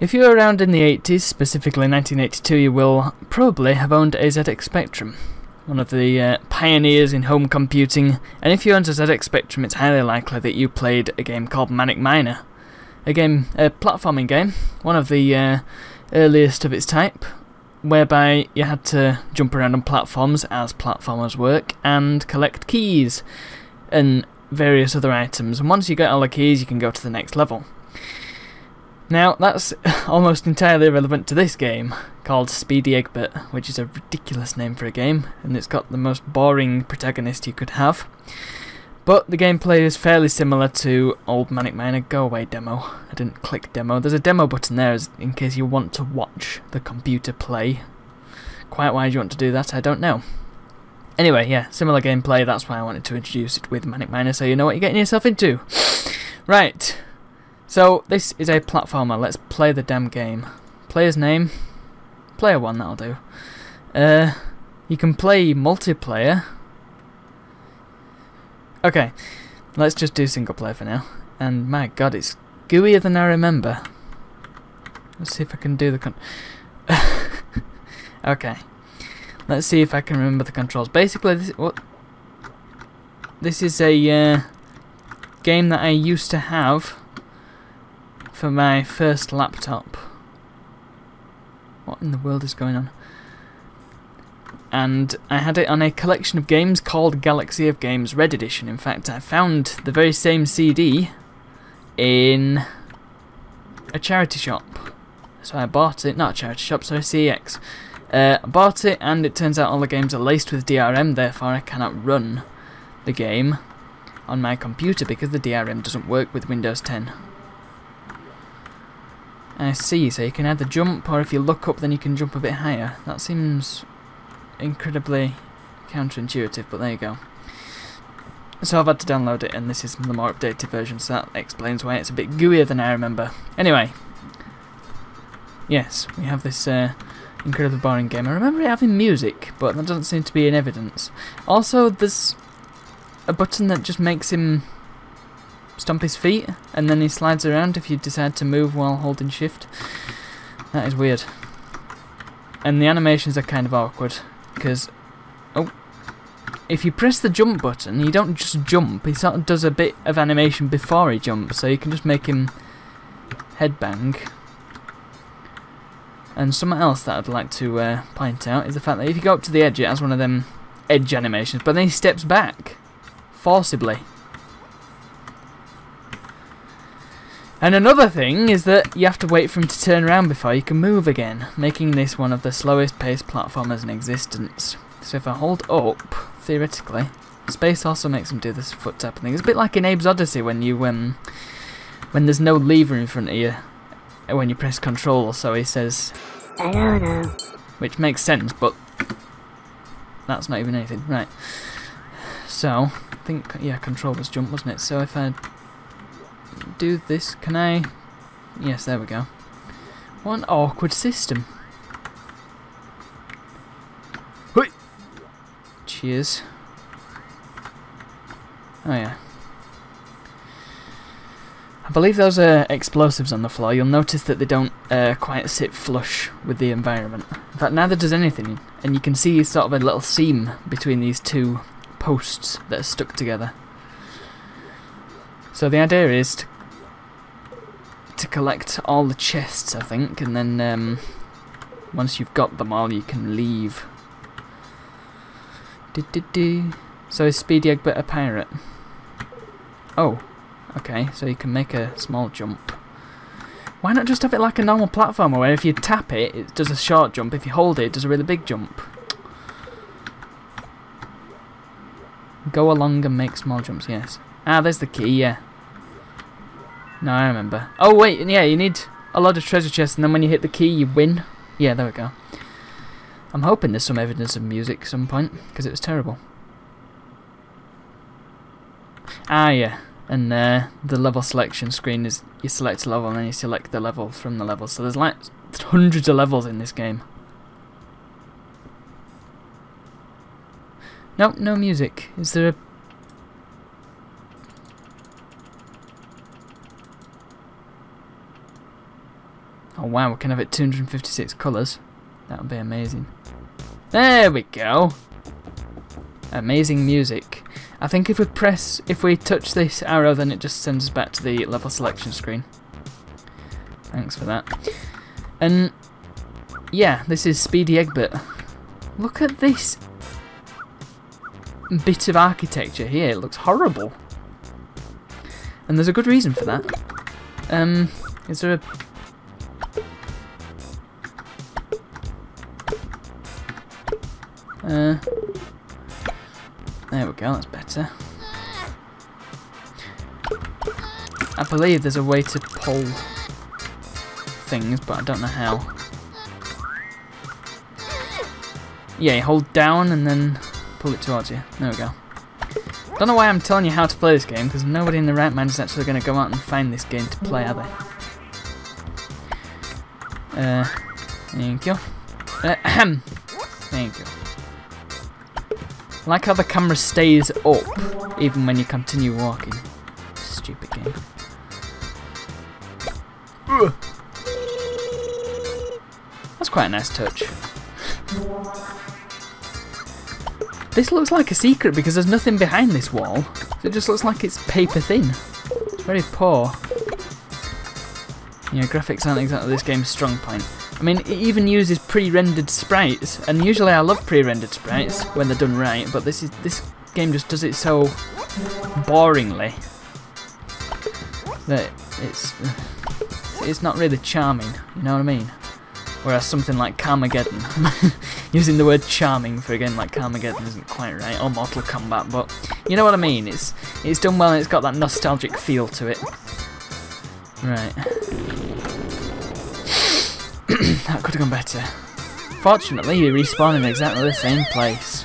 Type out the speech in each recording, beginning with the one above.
If you were around in the 80s, specifically 1982, you will probably have owned a ZX Spectrum, one of the pioneers in home computing, and if you owned a ZX Spectrum, it's highly likely that you played a game called Manic Miner, a platforming game, one of the earliest of its type, whereby you had to jump around on platforms as platformers work, and collect keys and various other items, and once you get all the keys you can go to the next level. Now, that's almost entirely irrelevant to this game, called Speedy Eggbert, which is a ridiculous name for a game, and it's got the most boring protagonist you could have. But the gameplay is fairly similar to old Manic Miner. Go away, demo. I didn't click demo. There's a demo button there in case you want to watch the computer play. Quite why you want to do that, I don't know. Anyway, yeah, similar gameplay, that's why I wanted to introduce it with Manic Miner, so you know what you're getting yourself into. Right. So, this is a platformer. Let's play the damn game. Player's name? Player 1, that'll do. You can play multiplayer. Okay, let's just do single player for now. And my god, it's gooier than I remember. Let's see if I can do the okay. Let's see if I can remember the controls. Basically, this is a game that I used to have for my first laptop. What in the world is going on? And I had it on a collection of games called Galaxy of Games Red Edition. In fact, I found the very same CD in a charity shop. So I bought it, not a charity shop, sorry, CEX. I bought it, and it turns out all the games are laced with DRM, therefore I cannot run the game on my computer because the DRM doesn't work with Windows 10. I see, so you can either jump, or if you look up then you can jump a bit higher. That seems incredibly counterintuitive, but there you go. So I've had to download it, and this is the more updated version, so that explains why it's a bit gooier than I remember. Anyway, yes, we have this incredibly boring game. I remember it having music, but that doesn't seem to be in evidence. Also, there's a button that just makes him stomp his feet, and then he slides around if you decide to move while holding shift. That is weird. And the animations are kind of awkward, because if you press the jump button, you don't just jump, he sort of does a bit of animation before he jumps, so you can just make him headbang. And something else that I'd like to point out is the fact that if you go up to the edge, it has one of them edge animations, but then he steps back forcibly. And another thing is that you have to wait for him to turn around before you can move again, making this one of the slowest paced platformers in existence. So if I hold up, theoretically, space also makes him do this foot tapping thing. It's a bit like in Abe's Odyssey when you when there's no lever in front of you when you press control, so he says I don't know. Which makes sense, but that's not even anything. Right. So I think, yeah, control was jump, wasn't it? So if I do this, can I? Yes, there we go. What an awkward system. Hui! Cheers. Oh yeah. I believe those are explosives on the floor. You'll notice that they don't quite sit flush with the environment. In fact, neither does anything, and you can see sort of a little seam between these two posts that are stuck together. So the idea is to collect all the chests, I think, and then once you've got them all, you can leave. So is Speedy Eggbert a pirate? Oh, okay, so you can make a small jump. Why not just have it like a normal platformer, where if you tap it, it does a short jump, if you hold it, it does a really big jump? Go along and make small jumps, yes. Ah, there's the key, yeah. No, I remember. Oh, wait, yeah, you need a lot of treasure chests, and then when you hit the key, you win. Yeah, there we go. I'm hoping there's some evidence of music at some point, because it was terrible. Ah, yeah. And the level selection screen is you select a level and then you select the level from the level. So there's like hundreds of levels in this game. Nope, no music. Is there a... Oh wow, we can have it 256 colours. That would be amazing. There we go. Amazing music. I think if we touch this arrow, then it just sends us back to the level selection screen. Thanks for that. And yeah, this is Speedy Eggbert. Look at this bit of architecture here. It looks horrible. And there's a good reason for that. Is there a... there we go, that's better. I believe there's a way to pull things, but I don't know how. Yeah, you hold down and then pull it towards you. There we go. Don't know why I'm telling you how to play this game, because nobody in their right mind is actually going to go out and find this game to play, are they? Thank you. Thank you. I like how the camera stays up even when you continue walking. Stupid game. Ugh. That's quite a nice touch. This looks like a secret because there's nothing behind this wall. So it just looks like it's paper thin. It's very poor. Yeah, graphics aren't exactly this game's strong point. I mean, it even uses pre-rendered sprites, and usually I love pre-rendered sprites when they're done right, but this game just does it so boringly that it's not really charming, you know what I mean? Whereas something like Carmageddon, using the word charming for a game like Carmageddon isn't quite right, or Mortal Kombat, but you know what I mean, it's done well and it's got that nostalgic feel to it. Right. That could have gone better. Fortunately, you respawn in exactly the same place.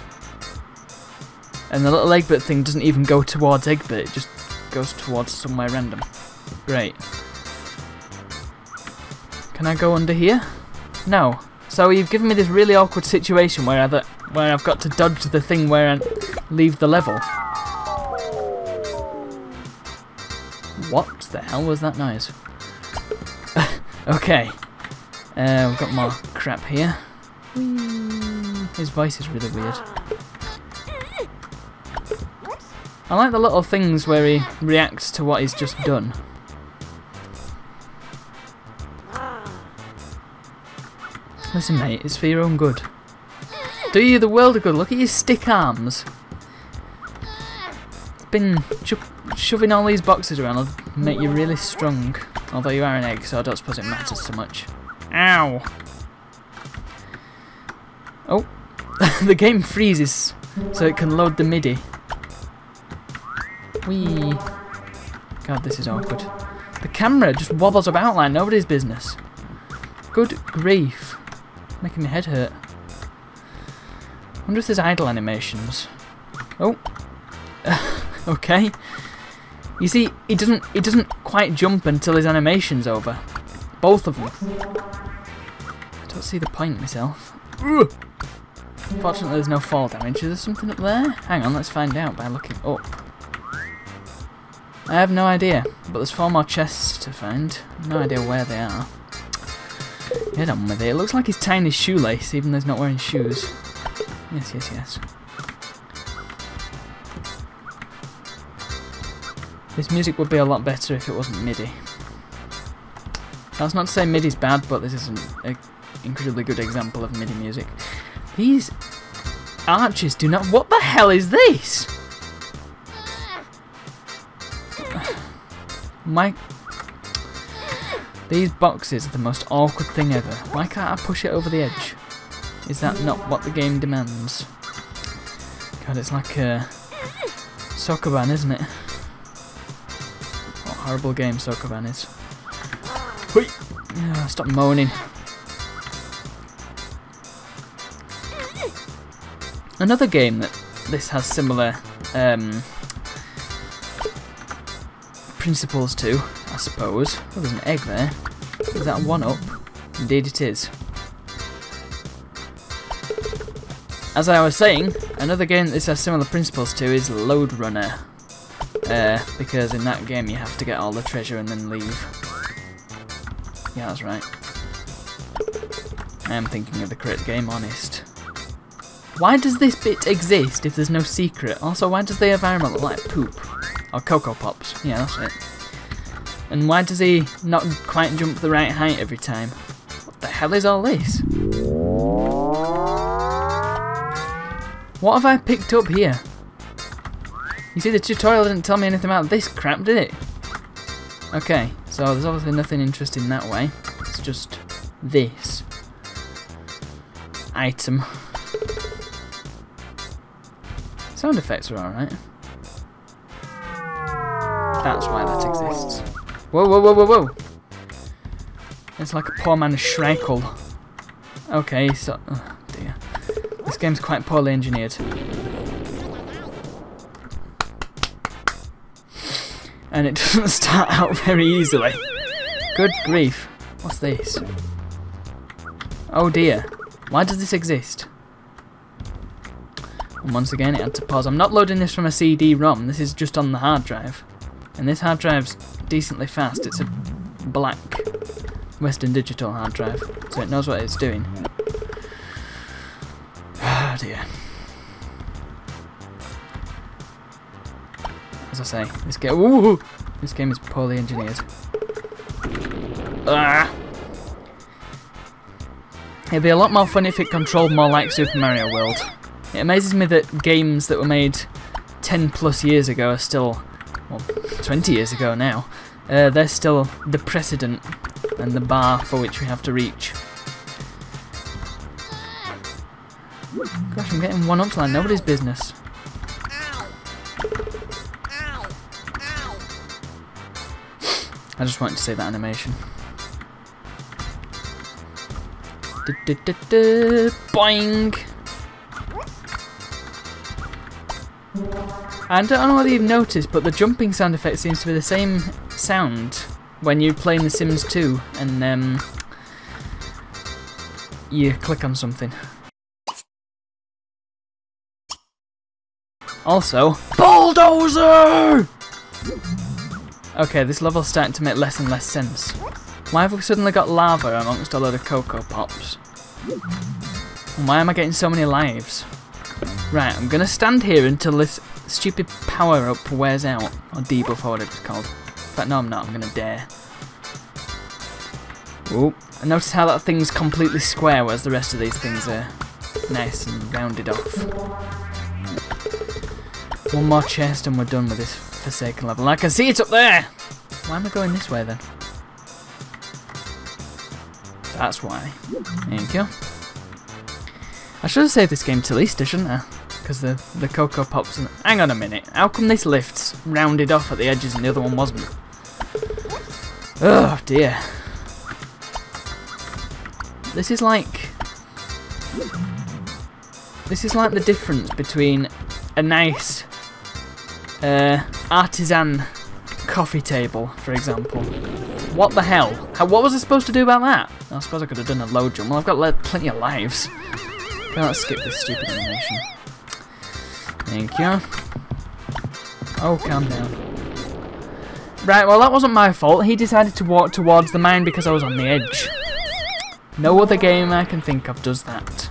And the little Eggbert thing doesn't even go towards Eggbert, it just goes towards somewhere random. Great. Can I go under here? No. So you've given me this really awkward situation where I've got to dodge the thing where I leave the level. What the hell was that noise? Okay. We've got more crap here. His voice is really weird. I like the little things where he reacts to what he's just done. Listen mate, it's for your own good. Do you the world a good, look at your stick arms. Been shoving all these boxes around will make you really strong. Although you are an egg, so I don't suppose it matters so much. Ow! Oh, the game freezes so it can load the MIDI. Whee! God, this is awkward. The camera just wobbles about like nobody's business. Good grief. Making my head hurt. Wonder if there's idle animations. Oh. Okay. You see, he doesn't quite jump until his animation's over. Both of them. I don't see the point myself. Ugh. Fortunately there's no fall damage. Is there something up there? Hang on, let's find out by looking up. I have no idea, but there's 4 more chests to find. No idea where they are. Get on with it. It looks like he's tying his shoelace, even though he's not wearing shoes. Yes, yes, yes. This music would be a lot better if it wasn't MIDI. That's not to say MIDI's bad, but this is an incredibly good example of MIDI music. These arches do not... What the hell is this? These boxes are the most awkward thing ever. Why can't I push it over the edge? Is that not what the game demands? God, it's like a Sokoban, isn't it? What a horrible game Sokoban is. Whee! Oh, stop moaning. Another game that this has similar principles to, I suppose. Oh, there's an egg there. Is that a 1-up? Indeed it is. As I was saying, another game that this has similar principles to is Load Runner. Because in that game you have to get all the treasure and then leave. Yeah, that's right. I am thinking of the correct game, honest. Why does this bit exist if there's no secret? Also, why does the environment look like poop? Or Cocoa Pops. Yeah, that's it. And why does he not quite jump the right height every time? What the hell is all this? What have I picked up here? You see, the tutorial didn't tell me anything about this crap, did it? Okay, so there's obviously nothing interesting that way. It's just this item. Sound effects are alright. That's why that exists. Whoa, whoa, whoa, whoa, whoa! It's like a poor man's Schreikel. Okay, so... oh dear. This game's quite poorly engineered. And it doesn't start out very easily. Good grief. What's this? Oh dear. Why does this exist? And once again it had to pause. I'm not loading this from a CD-ROM. This is just on the hard drive. And this hard drive's decently fast. It's a black Western Digital hard drive. So it knows what it's doing. Oh dear. As I say, this game is poorly engineered. Ah! It'd be a lot more fun if it controlled more like Super Mario World. It amazes me that games that were made 10 plus years ago are still, well, 20 years ago now, they're still the precedent and the bar for which we have to reach. Gosh, I'm getting one up like nobody's business. I just wanted to see that animation. Boing! I don't know whether you've noticed, but the jumping sound effect seems to be the same sound when you're playing The Sims 2 and you click on something. Also, bulldozer! Okay, this level's starting to make less and less sense. Why have we suddenly got lava amongst a load of Cocoa Pops? And why am I getting so many lives? Right, I'm gonna stand here until this stupid power-up wears out. Or debuff or whatever it's called. In fact, no I'm not, I'm gonna dare. Ooh, and notice how that thing's completely square, whereas the rest of these things are nice and rounded off. One more chest and we're done with this Forsaken level. I can see it up there! Why am I going this way then? That's why. Thank you. I should have saved this game till Easter, shouldn't I? Because the Cocoa Pops and... Hang on a minute. How come this lift's rounded off at the edges and the other one wasn't? Oh dear. This is like the difference between a nice artisan coffee table, for example. What the hell? What was I supposed to do about that? I suppose I could have done a low jump. Well, I've got plenty of lives. Okay, let's skip this stupid animation. Thank you. Oh, calm down. Right, well that wasn't my fault. He decided to walk towards the mine because I was on the edge. No other game I can think of does that.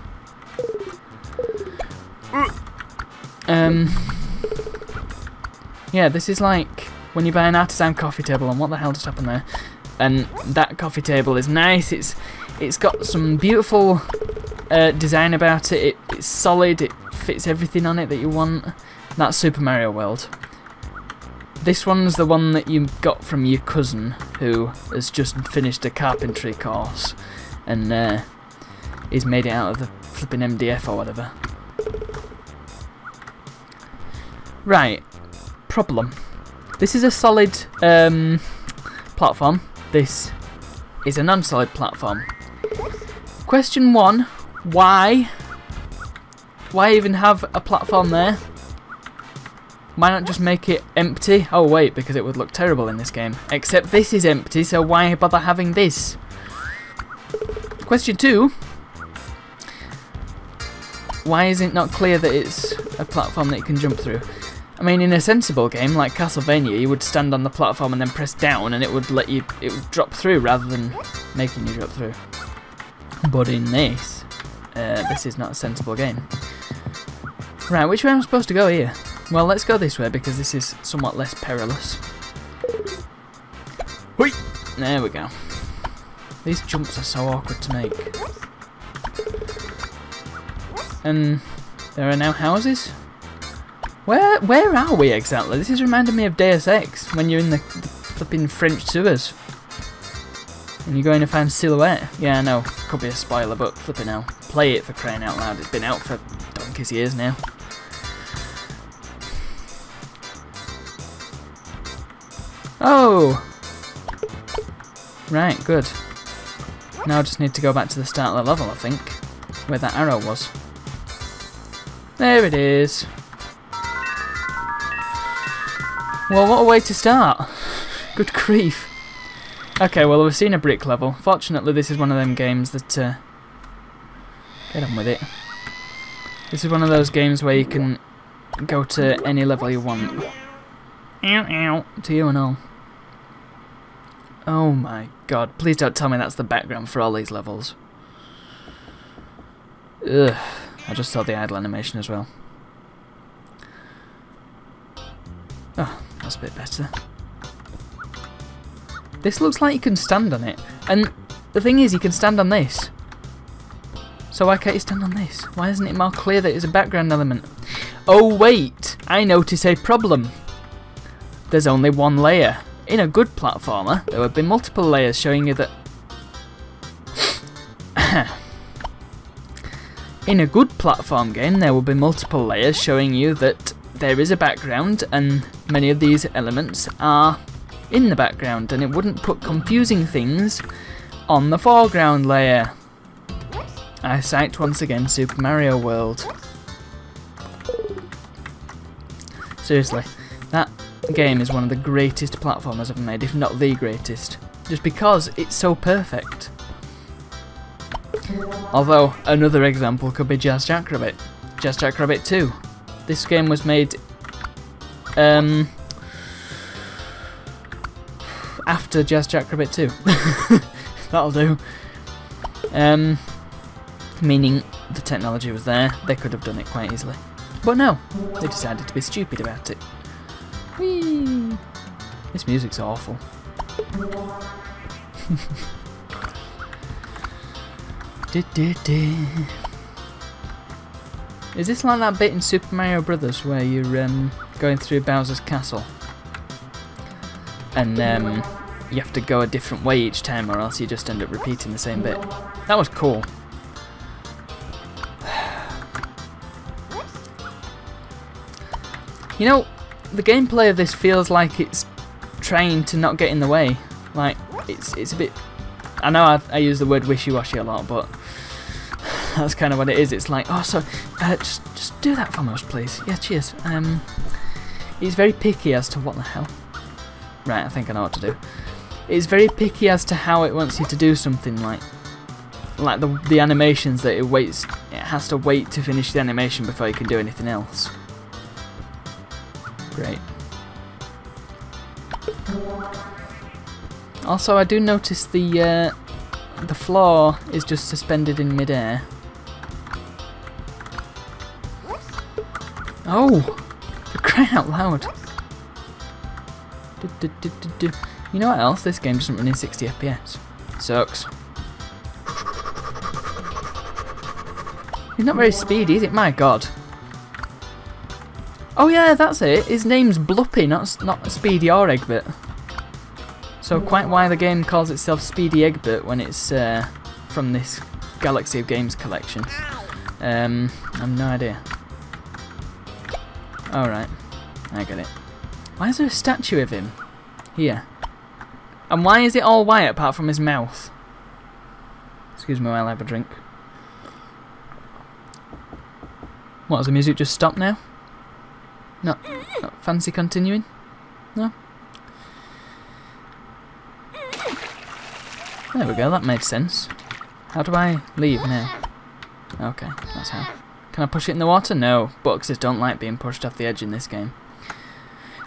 Yeah, this is like when you buy an artisan coffee table, and what the hell just happened there? And that coffee table is nice. It's got some beautiful design about it. It's solid. It fits everything on it that you want. That's Super Mario World. This one's the one that you got from your cousin who has just finished a carpentry course and he's made it out of the flipping MDF or whatever. Right. Problem. This is a solid platform. This is a non-solid platform. Question 1. Why? Why even have a platform there? Why not just make it empty? Oh wait, because it would look terrible in this game. Except this is empty, so why bother having this? Question 2. Why is it not clear that it's a platform that you can jump through? I mean, in a sensible game like Castlevania, you would stand on the platform and then press down and it would let you, it would drop through rather than making you drop through. But in this, this is not a sensible game. Right, which way am I supposed to go here? Well, let's go this way because this is somewhat less perilous. Whee! There we go. These jumps are so awkward to make. And there are now houses? Where are we exactly? This is reminding me of Deus Ex, when you're in the flipping French sewers. And you're going to find Silhouette. Yeah, I know, could be a spoiler, but flipping hell. Play it for crying out loud, it's been out for donkey's years now. Oh! Right, good. Now I just need to go back to the start of the level, I think, where that arrow was. There it is. Well, what a way to start. Good grief. Okay, well, we've seen a brick level. Fortunately, this is one of them games that... get on with it. This is one of those games where you can go to any level you want. Ow, ow, to you and all. Oh my god, please don't tell me that's the background for all these levels. Ugh, I just saw the idle animation as well. Oh, that's a bit better. This looks like you can stand on it, and the thing is you can stand on this. So why can't you stand on this? Why isn't it more clear that it's a background element? Oh wait, I notice a problem. There's only one layer. In a good platformer, there would be multiple layers showing you that... In a good platform game, there will be multiple layers showing you that there is a background, and many of these elements are in the background, and it wouldn't put confusing things on the foreground layer. I cite once again Super Mario World. Seriously, that game is one of the greatest platformers ever made, if not the greatest, just because it's so perfect. Although, another example could be Jazz Jackrabbit. Jazz Jackrabbit 2. This game was made after Jazz Jackrabbit 2. That'll do. Meaning the technology was there, they could have done it quite easily. But no, they decided to be stupid about it. Whee! This music's awful. Is this like that bit in Super Mario Brothers where you're going through Bowser's castle? And you have to go a different way each time or else you just end up repeating the same bit. That was cool. You know, the gameplay of this feels like it's trying to not get in the way. Like, it's a bit... I know I use the word wishy-washy a lot, but that's kind of what it is. It's like, oh, sorry, just do that for us, please. Yeah, cheers. It's very picky as to what the hell. Right, I think I know what to do. It's very picky as to how it wants you to do something, like the animations that it has to wait to finish the animation before you can do anything else. Great. Also, I do notice the floor is just suspended in midair. Oh, for crying out loud! You know what else? This game doesn't run in 60 FPS. Sucks. He's not very speedy, is it? My god. Oh yeah, that's it. His name's Bluppy, not Speedy or Eggbert. So quite why the game calls itself Speedy Eggbert when it's from this Galaxy of Games collection. I've no idea. Alright, I get it. Why is there a statue of him here? And why is it all white apart from his mouth? Excuse me while I have a drink. What, has the music just stopped now? Not fancy continuing? No? There we go, that made sense. How do I leave now? Okay, that's how. Can I push it in the water? No, boxes don't like being pushed off the edge in this game.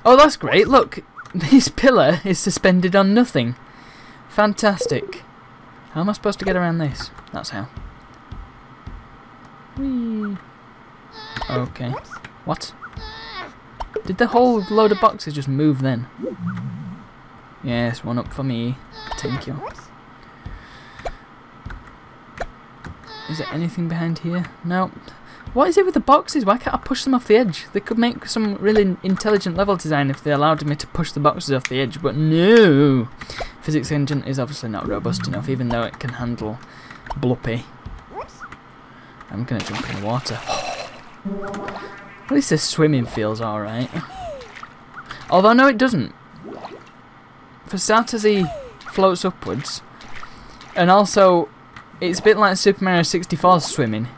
Oh, that's great, look! This pillar is suspended on nothing. Fantastic. How am I supposed to get around this? That's how. Whee. Okay. What? Did the whole load of boxes just move then? Yes, one up for me. Thank you. Is there anything behind here? No. What is it with the boxes? Why can't I push them off the edge? They could make some really intelligent level design if they allowed me to push the boxes off the edge, but no! Physics engine is obviously not robust enough, even though it can handle Bloppy. I'm gonna jump in the water. At least this swimming feels alright. Although, no, it doesn't. For starters, he floats upwards. And also, it's a bit like Super Mario 64's swimming.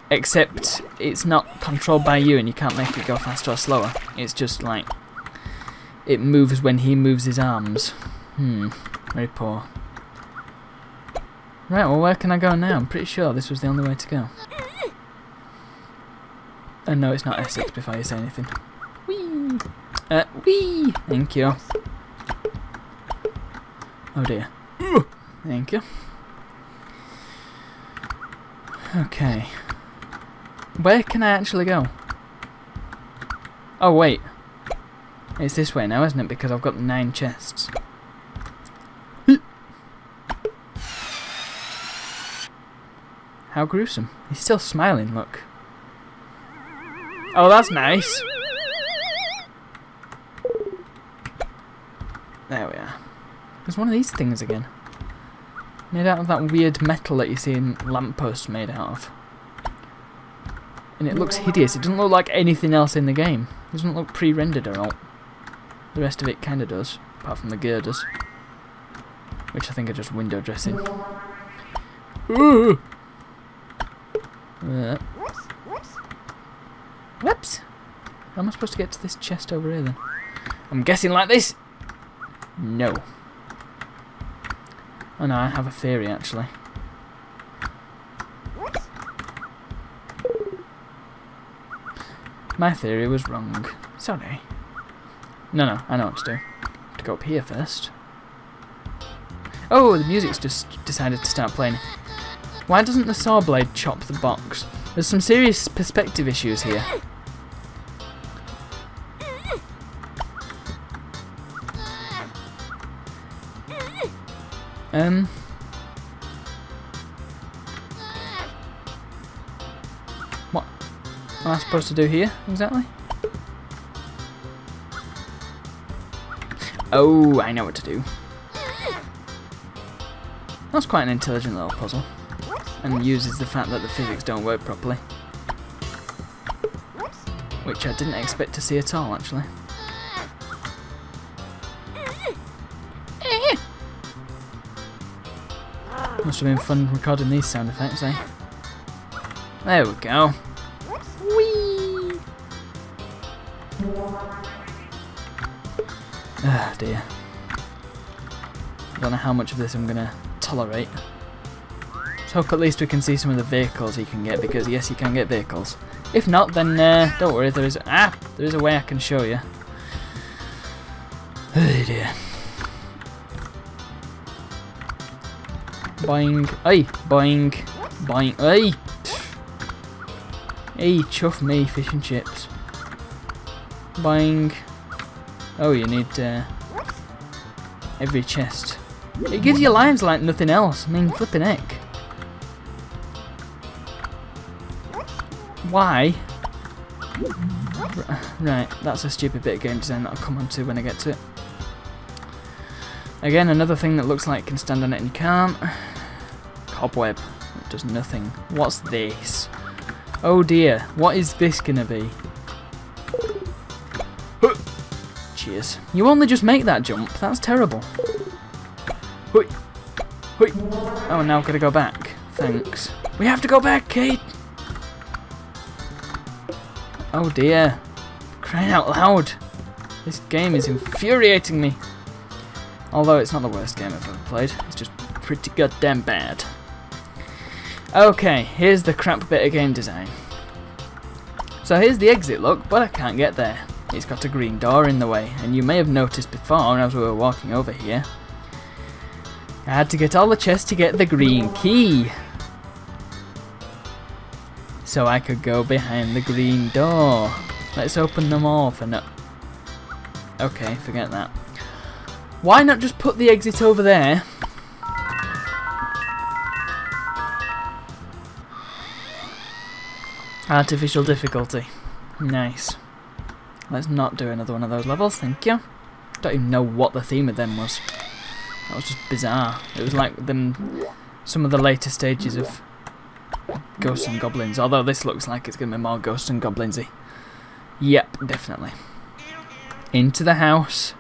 Except, it's not controlled by you and you can't make it go faster or slower. It's just like, it moves when he moves his arms. Very poor. Right, well, where can I go now? I'm pretty sure this was the only way to go. And no, it's not Essex before you say anything. Whee! Whee! Thank you. Oh dear. Thank you. Okay. Where can I actually go? Oh wait. It's this way now, isn't it? Because I've got 9 chests. How gruesome. He's still smiling, look. Oh, that's nice. There we are. There's one of these things again. Made out of that weird metal that you see in lampposts made out of. And it looks hideous. It doesn't look like anything else in the game. It doesn't look pre-rendered at all. The rest of it kind of does, apart from the girders. Which I think are just window dressing. Ooh! Whoops! How am I supposed to get to this chest over here then? I'm guessing like this! No. Oh no, I have a theory actually. My theory was wrong. Sorry. No, I know what to do. I have to go up here first. Oh, the music's just decided to start playing. Why doesn't the saw blade chop the box? There's some serious perspective issues here. What am I supposed to do here, exactly? Oh, I know what to do. That's quite an intelligent little puzzle. And uses the fact that the physics don't work properly. Which I didn't expect to see at all, actually. Must have been fun recording these sound effects, eh? There we go. Whee! Ah, dear. I don't know how much of this I'm gonna tolerate. Let's hope at least we can see some of the vehicles you can get, because yes, you can get vehicles. If not, then don't worry, there is a way I can show you. Oh dear. Boing, ay, boing, boing, ay. Hey, chuff me, fish and chips. Boing. Oh, you need every chest. It gives you lives like nothing else. I mean, flipping heck. Why? Right, that's a stupid bit of game design that I'll come on to when I get to it. Again, another thing that looks like it can stand on it and you can't. Cobweb. It does nothing. What's this? Oh dear, what is this gonna be? Cheers. You only just make that jump. That's terrible. Hui. Hui. Oh, now I've got to go back. Thanks. We have to go back, Kate! Oh dear. Crying out loud. This game is infuriating me. Although it's not the worst game I've ever played. It's just pretty goddamn bad. Okay, here's the crap bit of game design. So here's the exit look, but I can't get there. It's got a green door in the way, and you may have noticed before as we were walking over here, I had to get all the chests to get the green key. so I could go behind the green door. Let's open them all for no... Okay, forget that. Why not just put the exit over there? Artificial difficulty. Nice. Let's not do another one of those levels, thank you. Don't even know what the theme of them was. That was just bizarre. It was like some of the later stages of Ghosts and Goblins, although this looks like it's going to be more Ghosts and Goblinsy. Yep, definitely. Into the house.